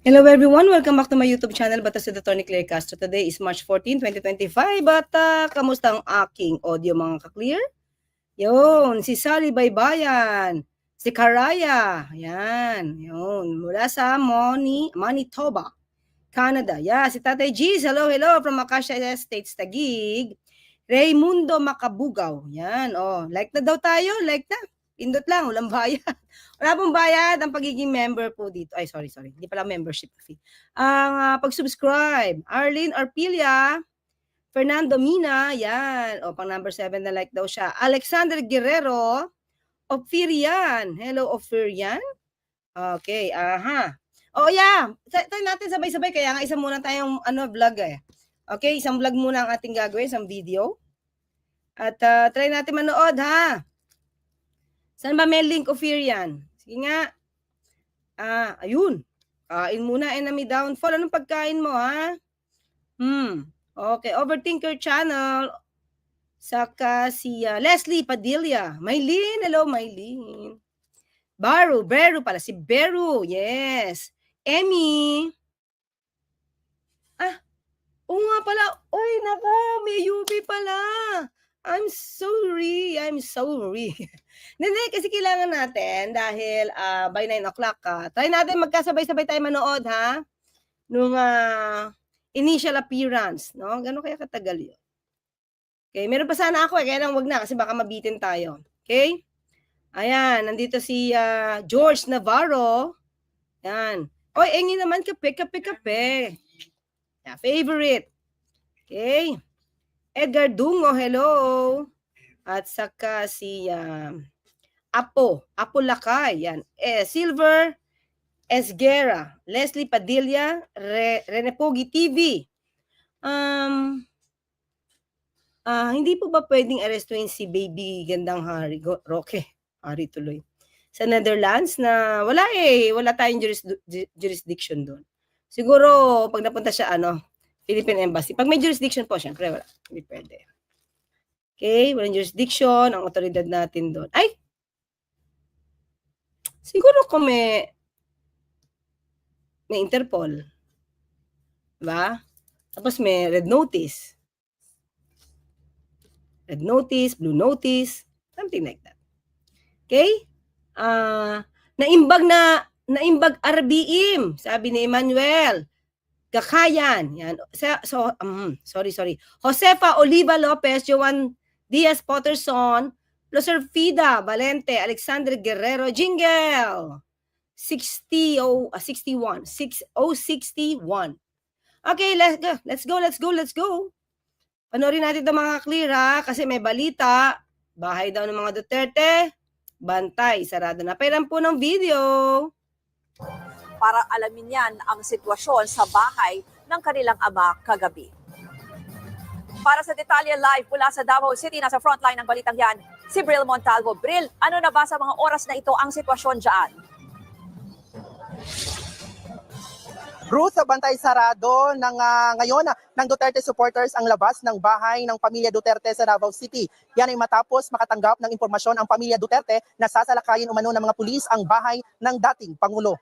Hello everyone, welcome back to my YouTube channel, Batas with Attorney Claire Castro. Today is March 14, 2025. Kamusta ang aking audio mga ka-clear? Yun, si Sally Baybayan, si Karaya, yan, yun, mula sa Manitoba, Canada. Yeah, si Tatay G's, hello from Acacia Estates, Taguig. Raymundo Macabugaw, yan, like na daw tayo, like na. Pindot lang, walang bayad. Wala pong bayad ang pagiging member po dito. Ay, sorry. Hindi pala membership fee. Ang pag-subscribe. Arlene Arpilia, Fernando Mina, yan. Pang number 7 na like daw siya. Alexander Guerrero, Ophirian. Hello, Ophirian. Okay, aha. Yeah. Tayo natin sabay-sabay. Kaya nga isa muna tayong vlog eh. Okay, isang vlog muna ang ating gagawin, isang video. At try natin manood ha. Saan ba may link, Ophirian? Sige nga. Ayun. Kain muna, enemy downfall. Anong pagkain mo, ha? Okay, Overthinker Channel. Saka si Leslie Padilla. Maylene, hello, Maylene. Beru pala. Si Beru, yes. Emmy. Oo nga pala. Uy, nako, may UP pala. I'm sorry. Hindi, kasi kailangan natin dahil by 9 o'clock try natin magkasabay-sabay tayo manood ha. Nung initial appearance, no? Gano'n kaya katagal yun? Okay, meron pa sana ako kaya lang wag na kasi baka mabitin tayo. Okay? Ayan, nandito si George Navarro. Yan. Oy, engi naman kape. Yeah, favorite. Okay. Edgar Dungo, hello. At saka si Apo Lakay, yan. Silver Esguera, Leslie Padilla, Renepogi TV. Hindi po ba pwedeng arestuin si Baby Gandang Hari, Roque, Hari tuloy, sa Netherlands na wala tayong jurisdiction doon. Siguro pag napunta siya Philippine Embassy. Pag may jurisdiction po, syempre wala, hindi pwede. Okay, walang jurisdiction ang otoridad natin doon. Ay! Siguro kung may Interpol. Diba? Tapos may red notice. Red notice, blue notice, something like that. Okay? Naimbag RBIM, sabi ni Emmanuel. Kakayan. Yan. So, sorry. Josefa Oliva Lopez, Joan Diaz Potterson, Loser Fida Valente, Alexander Guerrero, Jingle. 61. Okay, let's go. Panoorin natin ito mga clear ha, kasi may balita. Bahay daw ng mga Duterte, bantay, sarado na. Pailan po ng video. Para alamin yan ang sitwasyon sa bahay ng kanilang ama kagabi. Para sa detalye live mula sa Davao City, nasa frontline ng balitang yan, si Bril Montalvo. Bril, ano na ba sa mga oras na ito ang sitwasyon dyan? Ruth, bantay sarado ngayon ng Duterte supporters ang labas ng bahay ng pamilya Duterte sa Davao City. Yan ay matapos makatanggap ng impormasyon ang pamilya Duterte na sasalakayin umano ng mga pulis ang bahay ng dating Pangulo.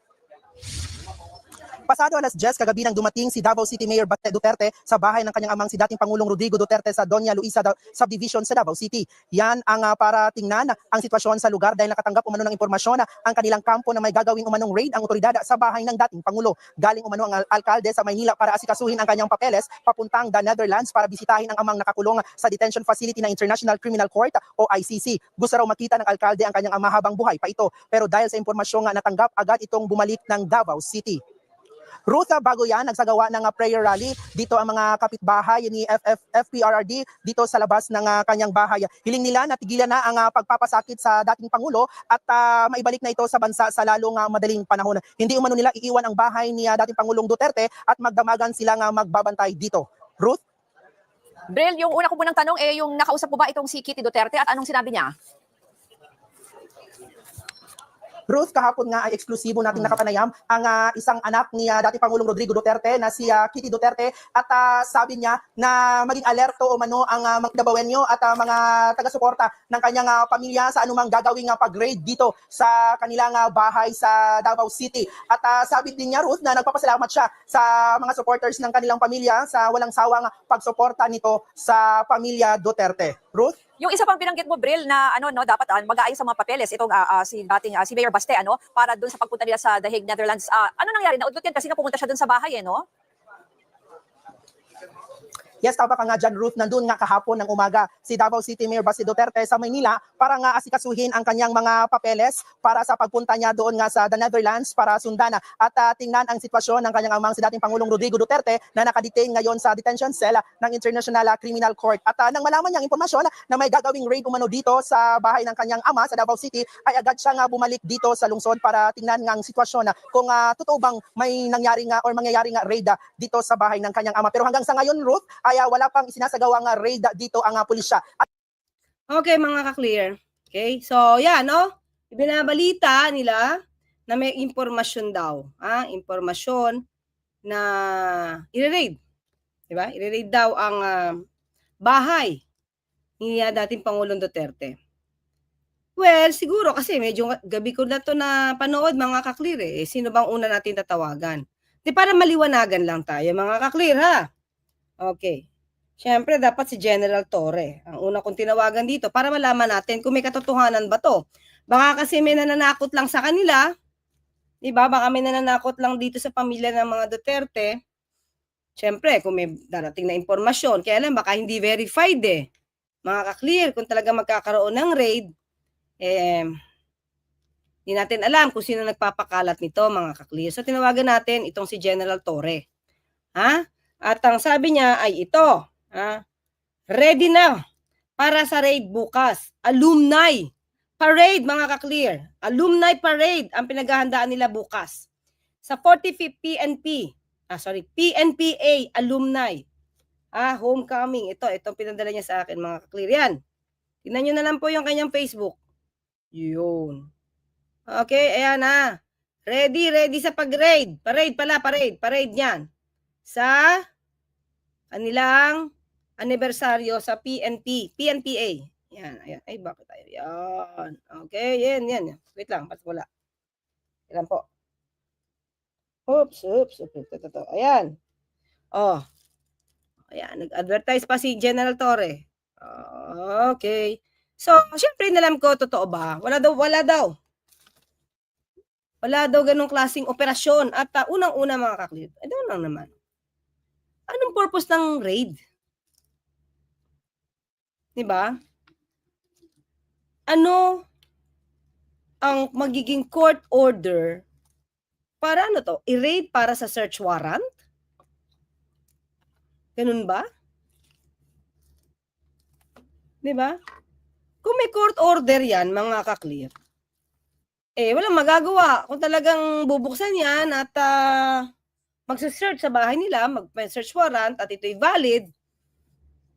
Pasado alas 10 kagabi nang dumating si Davao City Mayor Baste Duterte sa bahay ng kanyang amang si dating Pangulong Rodrigo Duterte sa Doña Luisa Subdivision sa Davao City. Yan ang para tingnan ang sitwasyon sa lugar dahil nakatanggap umano ng impormasyon ang kanilang kampo na may gagawing umanong raid ang otoridad sa bahay ng dating Pangulo. Galing umano ang alkalde sa Maynila para asikasuhin ang kanyang papeles papuntang the Netherlands para bisitahin ang amang nakakulong sa detention facility ng International Criminal Court o ICC. Gusto raw makita ng alkalde ang kanyang ama habang buhay pa ito, pero dahil sa impormasyon nga natanggap, agad itong bumalik ng Davao City. Ruth, bago yan, nagsagawa ng prayer rally dito ang mga kapitbahay ni FPRRD dito sa labas ng kanyang bahay. Hiling nila na tigilan na ang pagpapasakit sa dating Pangulo at maibalik na ito sa bansa sa lalong madaling panahon. Hindi umano nila iiwan ang bahay ni dating Pangulong Duterte at magdamagan silang magbabantay dito. Ruth? Bril, yung una ko munang tanong yung nakausap mo ba itong si Kitty Duterte at anong sinabi niya? Ruth, kahapon nga ay eksklusibo nating nakapanayam ang isang anak ni dating Pangulong Rodrigo Duterte na si Kitty Duterte at sabi niya na maging alerto o mano ang mga Dabawenyo at mga taga-suporta ng kanyang pamilya sa anumang gagawing pag-raid dito sa kanilang bahay sa Davao City. At sabi din niya, Ruth, na nagpapasalamat siya sa mga supporters ng kanilang pamilya sa walang sawang pagsuporta nito sa pamilya Duterte. Ruth? Yung isa pang binanggit mo, Bril, na dapat mag-aayos sa mga papeles itong si Mayor Baste para doon sa pagpunta nila sa The Hague, Netherlands. Ano nangyari? Naudlot yan kasi pumunta siya doon sa bahay, no? Yes, tama ka nga dyan, Ruth. Nandun nga kahapon ng umaga si Davao City Mayor Baste Duterte sa Maynila para nga asikasuhin ang kanyang mga papeles para sa pagpunta niya doon nga sa The Netherlands para sundan at tingnan ang sitwasyon ng kanyang amang si dating Pangulong Rodrigo Duterte na nakadetain ngayon sa detention cell ng International Criminal Court. At nang malaman niyang impormasyon na may gagawing raid umano dito sa bahay ng kanyang ama sa Davao City, ay agad siya nga bumalik dito sa lungsod para tingnan nga ang sitwasyon kung totoo bang may nangyari nga or mangyayari nga raid dito sa bahay ng kanyang ama. Pero hanggang sa ngayon, Ruth, ay wala pang isinasagawang raid dito ang pulisya. Okay, mga ka-clear. Okay, so yan, ibinabalita nila na may impormasyon daw. Impormasyon na i-raid. Diba? I-raid daw ang bahay ni dating Pangulong Duterte. Well, siguro kasi medyo gabi ko na to na panood, mga ka-clear Sino bang una natin tatawagan? Di para maliwanagan lang tayo, mga ka-clear, ha? Okay. Siyempre, dapat si General Torre. Ang una kong tinawagan dito para malaman natin kung may katotohanan ba to. Baka kasi may nananakot lang sa kanila. Diba? Baka may nananakot lang dito sa pamilya ng mga Duterte. Siyempre, kung may darating na impormasyon, kaya lang baka hindi verified Mga ka-clear, kung talaga magkakaroon ng raid, hindi natin alam kung sino nagpapakalat nito, mga ka-clear. So, tinawagan natin itong si General Torre. At ang sabi niya ay ito. Ready na para sa raid bukas. Alumni parade, mga ka-clear. Alumni parade ang pinaghahandaan nila bukas. Sa 45th PNPA alumni. Homecoming. Itong pinadala niya sa akin, mga ka-clear. Yan. Tingnan nyo na lang po yung kanyang Facebook. Yun. Okay, ayan Ready sa pag-raid. Parade yan. Sa kanilang anibersaryo sa PNPA. Yan, ayan. Ay, bakit tayo? Yan. Okay, yan. Wait lang, ba't wala? Yan po. Oops. Ito. Ayan. Ayan, nag-advertise pa si General Torre. Okay. So, syempre, inalam ko, totoo ba? Wala daw. Wala daw ganong klaseng operasyon. At unang-una, mga ka-clear, ano lang naman? Anong purpose ng raid? Diba? Ano ang magiging court order para i-raid para sa search warrant? Ganun ba? Diba? Kung may court order yan, mga ka-clear, walang magagawa. Kung talagang bubuksan yan at magsa-search sa bahay nila, mag-search warrant at ito'y valid,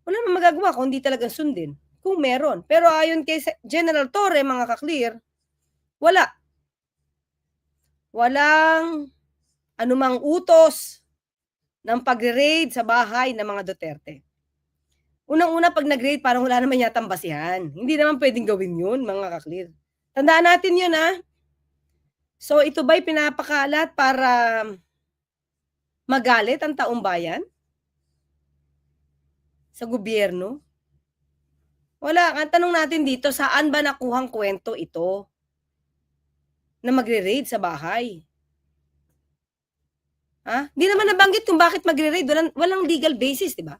wala namang magagawa kung hindi talagang sundin. Kung meron. Pero ayon kay General Torre, mga ka-clear, wala. Walang anumang utos ng pag-raid sa bahay ng mga Duterte. Unang-una, pag nag-raid, parang wala naman yatang basihan. Hindi naman pwedeng gawin yun, mga ka-clear. Tandaan natin yun, So, ito ba'y pinapakalat para magalit ang taong bayan? Sa gobyerno? Wala. Ang tanong natin dito, saan ba nakuhang kwento ito na magre-raid sa bahay? Hindi naman nabanggit kung bakit magre-raid. Walang legal basis, di ba?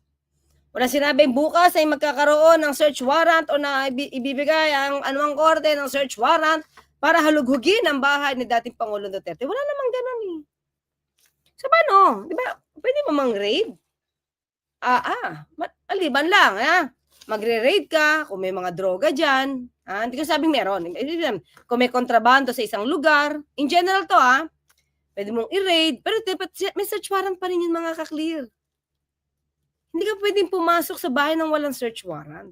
Walang sinabing bukas ay magkakaroon ng search warrant o na ibibigay ang anumang korte ng search warrant para halughugin ang bahay ni dating Pangulong Duterte. Wala namang ganun So, paano? Di ba? Pwede mo mang-raid? Maliban lang, magre-raid ka kung may mga droga dyan. Hindi ko sabing meron. Kung may kontrabando sa isang lugar. In general to, pwede mong i-raid. Pero may search warrant pa rin yun, mga ka-clear. Hindi ka pwedeng pumasok sa bahay ng walang search warrant.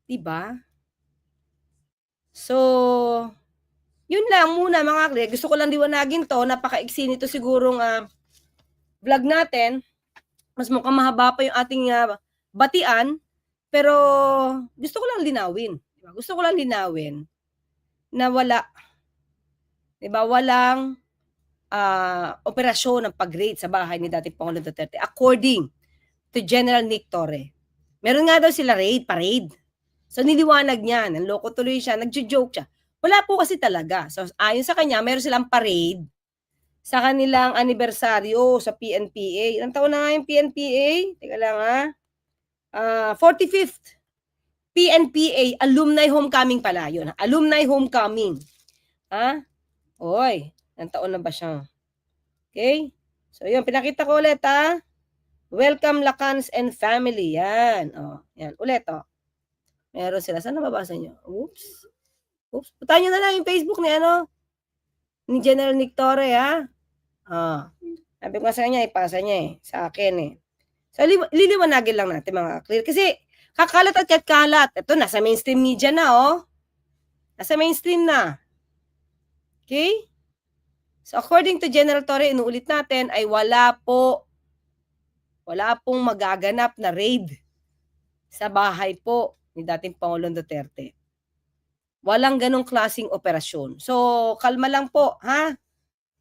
Diba? So, Yun lang muna mga clear. Gusto ko lang liwanagin to. Napaka-iksi nito sigurong vlog natin. Mas mukhang mahaba pa yung ating batian. Pero gusto ko lang linawin. Diba? Gusto ko lang linawin na wala. Diba? Walang operasyon ng pag-raid sa bahay ni dating Pangulong Duterte according to General Nick Torre. Meron nga daw sila raid, parade. So niliwanag niya, nanloko tuloy siya, nagjo-joke siya. Wala po kasi talaga. So ayon sa kanya, meron silang parade sa kanilang anibersaryo sa PNPA. Ilang taon na nga yung PNPA? Teka lang 45th PNPA Alumni Homecoming pala yun. Alumni Homecoming. Oy, ilang taon na ba siya? Okay? So yun, pinakita ko ulit Welcome Lacans and family. Yan. Yan. Ulit Meron sila. Saan nababasa nyo? Oops. Puntahan nyo na lang yung Facebook ni General Nick Torre, Sabi ko sa kanya, ipasa niya sa akin So, liliwanagin lang natin mga clear. Kasi, kakalat at kalat. Ito, nasa mainstream media na, Nasa mainstream na. Okay? So, according to General Torre, inuulit natin, ay wala pong magaganap na raid sa bahay po ni dating Pangulong Duterte. Walang ganong klaseng operasyon. So, kalma lang po,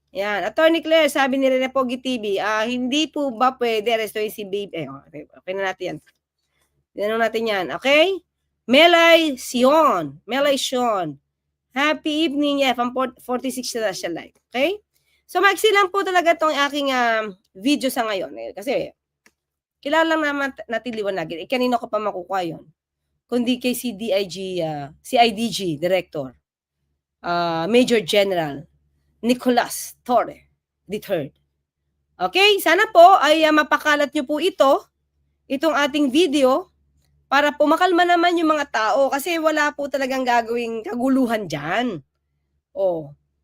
Yan. Attorney Claire, sabi ni Rene Pogi TV, hindi po ba pwede arrestuin si Babe? Okay na natin yan. Tinanong natin yan, okay? Melay Sion. Happy evening, from 46 na siya live. Okay? So, maiksi lang po talaga itong aking video sa ngayon. Kasi, kilala lang naman natin liwanagin. Kanino ko pa makukuha yun? Kundi kay CIDG Director, Major General Nicolas Torre III. Okay? Sana po ay mapakalat nyo po itong ating video, para po makalma naman yung mga tao kasi wala po talagang gagawing kaguluhan dyan.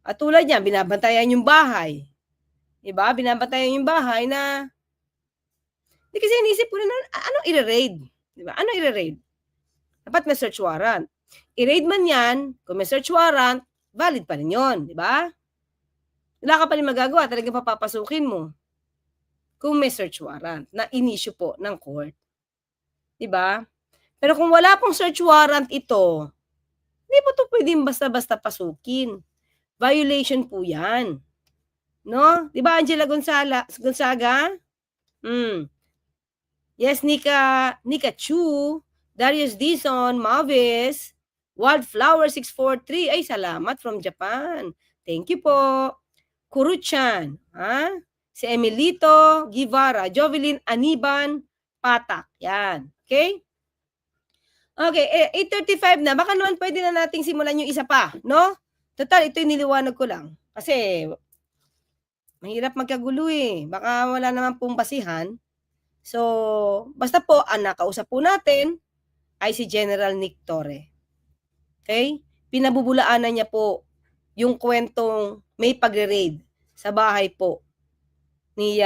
At tulad yan, binabantayan yung bahay. Diba? Binabantayan yung bahay na hindi kasi inisip ko na anong i-raid? Diba? Anong i-raid? Dapat may search warrant. I-raid man yan, kung may search warrant, valid pa rin yun. Diba? Wala ka pa rin magagawa, talagang papapasukin mo. Kung may search warrant na in-issue po ng court. Diba? Pero kung wala pong search warrant ito, hindi po ito pwedeng basta-basta pasukin. Violation po yan. No? Diba, Angela Gonzaga? Yes, Nika Chu, Darius Dison, Mavis, Wildflower 643. Ay, salamat from Japan. Thank you po. Kuruchan, si Emilito Guevara, Jovelyn Aniban Patak. Yan. Okay? Okay, 8:35 na. Baka naman pwede na nating simulan yung isa pa, no? Total, ito yung niliwanag ko lang. Kasi, mahirap magkagulo Baka wala naman pong basihan. So, basta po, ang nakausap po natin ay si General Nick Torre. Okay? Pinabubulaanan niya po yung kwentong may pagre-raid sa bahay po ni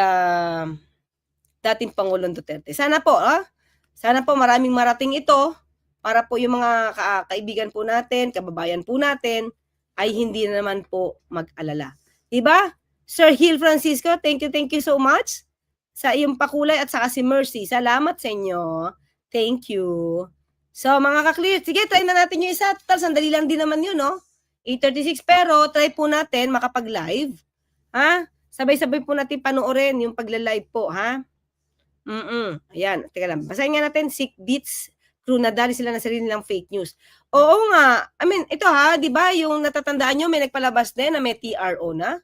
dating Pangulong Duterte. Sana po, Sana po maraming marating ito para po yung mga kaibigan po natin, kababayan po natin, ay hindi naman po mag-alala. Diba? Sir Hill Francisco, thank you so much sa iyong pakulay at saka si Mercy. Salamat sa inyo. Thank you. So, mga ka-clear, sige, try na natin yung isa. Total, sandali lang din naman yun, 8:36, pero try po natin makapag-live. Sabay-sabay po natin panoorin yung pagla-live po, Ayan, teka lang. Basahin nga natin, Sick Beats Crew, nadali sila ng sarili nilang fake news. Oo nga. I mean, ito di ba, yung natatandaan nyo, may nagpalabas din na may TRO na.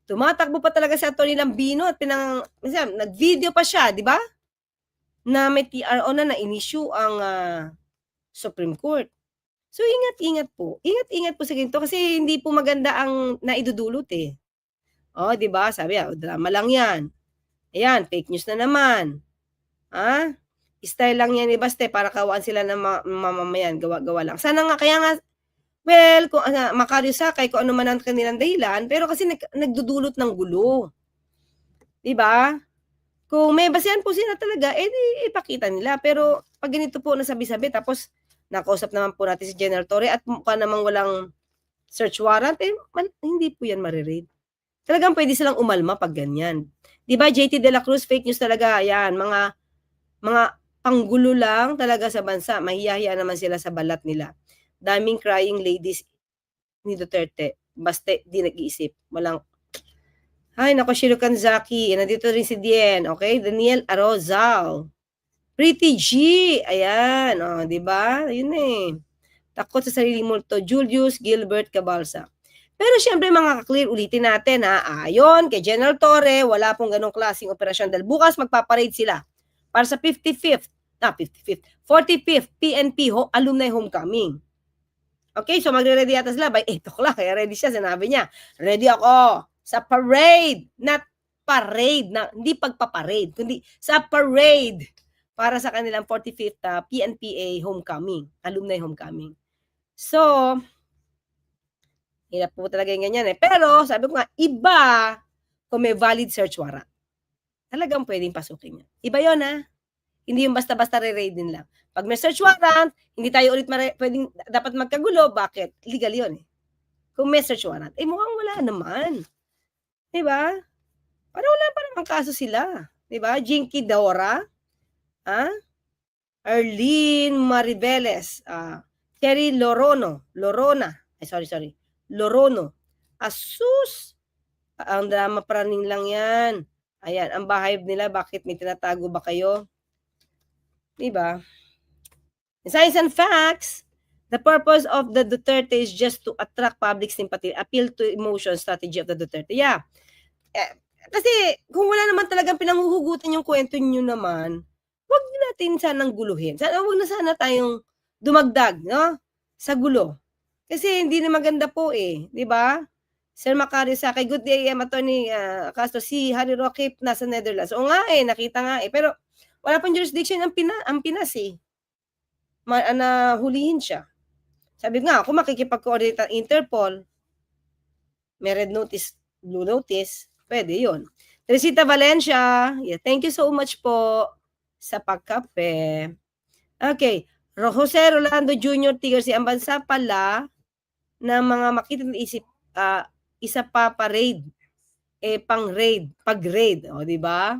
Tumatakbo pa talaga si Atty. Lambino at nag-video pa siya, di ba? Na may TRO na in-issue ang Supreme Court. So, ingat-ingat po. Ingat-ingat po sa ganito kasi hindi po maganda ang naidudulot di ba? Sabi, drama lang yan. Ayan, fake news na naman. Style lang yan ni Baste para kawaan sila ng mamamayan. Gawa-gawa lang. Sana nga, kaya nga, well, kung makaryusakay, kung ano man ang kanilang dahilan, pero kasi nagdudulot ng gulo. Diba? Kung may basehan po sila talaga, di ipakita nila. Pero pag ganito po nasabi-sabi, tapos nakausap naman po natin si General Torre at mukha namang walang search warrant, hindi po yan mariread. Talagang pwede silang umalma pag ganyan. Di ba, JT De La Cruz, fake news talaga. Yan, mga panggulo lang talaga sa bansa. Mahiyahiya naman sila sa balat nila. Daming crying ladies ni Duterte. Basta di nag-iisip. Walang, ay, nako, Shiro Kanzaki. Nandito rin si Dien. Okay? Daniel Arozal. Pretty G. Ayan. O, di ba? Yun eh. Takot sa sarili multo. Julius Gilbert Cabalsa. Pero syempre mga ka-clear, ulitin natin ha. Ayon kay General Torre, wala pong ganong klaseng operasyon dahil bukas magpaparade sila para sa 45th 45th PNP Alumni Homecoming. Okay, so magre-ready yata sila by 8 o'clock. Kaya ready siya, sinabi niya. Ready ako sa parade, not parade, hindi pagpaparade, kundi sa parade para sa kanilang 45th PNPA Homecoming, Alumni Homecoming. So, hirap po talaga yung ganyan eh. Pero, sabi ko nga, iba kung may valid search warrant. Talagang pwedeng pasukin yan. Iba yun ha. Hindi yung basta-basta re-raidin lang. Pag may search warrant, hindi tayo ulit pwedeng dapat magkagulo. Bakit? Legal yun eh. Kung may search warrant, mukhang wala naman. Diba? Parang wala pa namang kaso sila. Diba? Jinky Dora, Arlene Mariveles, Terry Lorona, Lorono. Asus! Ang drama praning lang yan. Ayan, ang bahay nila, bakit may tinatago ba kayo? Diba? In Science and Facts, the purpose of the Duterte is just to attract public sympathy, appeal to emotion strategy of the Duterte. Yeah. Kasi kung wala naman talagang pinanghuhugutan yung kwento nyo naman, wag natin sanang guluhin. Wag na sana tayong dumagdag, no? Sa gulo. Kasi hindi na maganda po eh, di ba? Sir Macario sa kay good day, Attorney Castro, si Harry Roque nasa Netherlands. O nga eh, nakita nga eh. Pero wala pang jurisdiction ang Pinas eh. Hulihin siya. Sabi nga, kung makikipag-coordinate ang Interpol, may red notice, blue notice, pwede yun. Teresita Valencia, yeah, thank you so much po sa pagkape. Okay, Jose Rolando Jr. Tigers, ang bansa pala na mga makita na isip, isa pa parade, pag-raid, o di ba?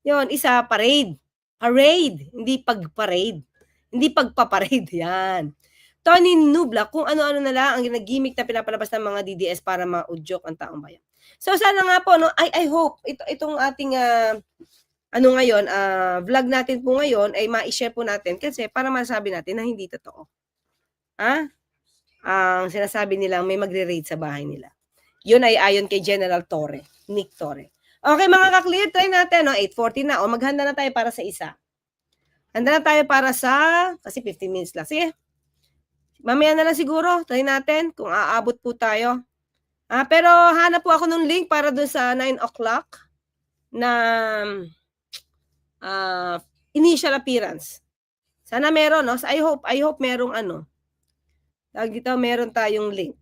Yon, isa parade, hindi pag-parade, hindi pagpaparade, yan. Tony Nubla, kung ano-ano na lang ang ginagimik na pinapalabas ng mga DDS para maudyok ang taong bayan. So sana nga po, no, I hope itong ating ngayon, vlog natin po ngayon ay ma-share po natin kasi para masabi natin na hindi totoo. Ang sinasabi nilang may magre-raid sa bahay nila. Yun ay ayon kay General Torre, Nick Torre. Okay mga ka-clear, try natin, no? 8:40 na. O maghanda na tayo para sa isa. Handa na tayo para sa, kasi 15 minutes lang. Sige. Mamaya na lang siguro, try natin kung aabot po tayo. Pero hanap po ako ng link para dun sa 9 o'clock na initial appearance. Sana meron, no? So I hope merong dito meron tayong link.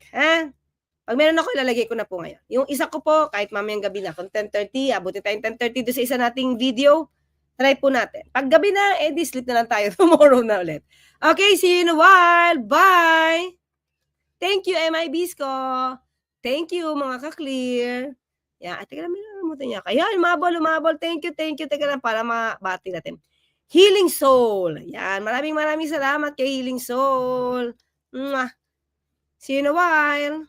Pag meron ako, ilalagay ko na po ngayon. Yung isa ko po, kahit mamayang gabi na, kung 10:30, abutin tayong 10:30 doon sa isa nating video, try po natin. Pag gabi na, sleep na lang tayo. Tomorrow na ulit. Okay, see you in a while. Bye! Thank you, MIBs ko. Thank you, mga ka-clear. Yan, teka lang, minalamutan niya. Kaya, umabol. Thank you. Teka lang, para mabati natin. Healing Soul. Yan, maraming salamat kay Healing Soul. Mwah. See you in a while.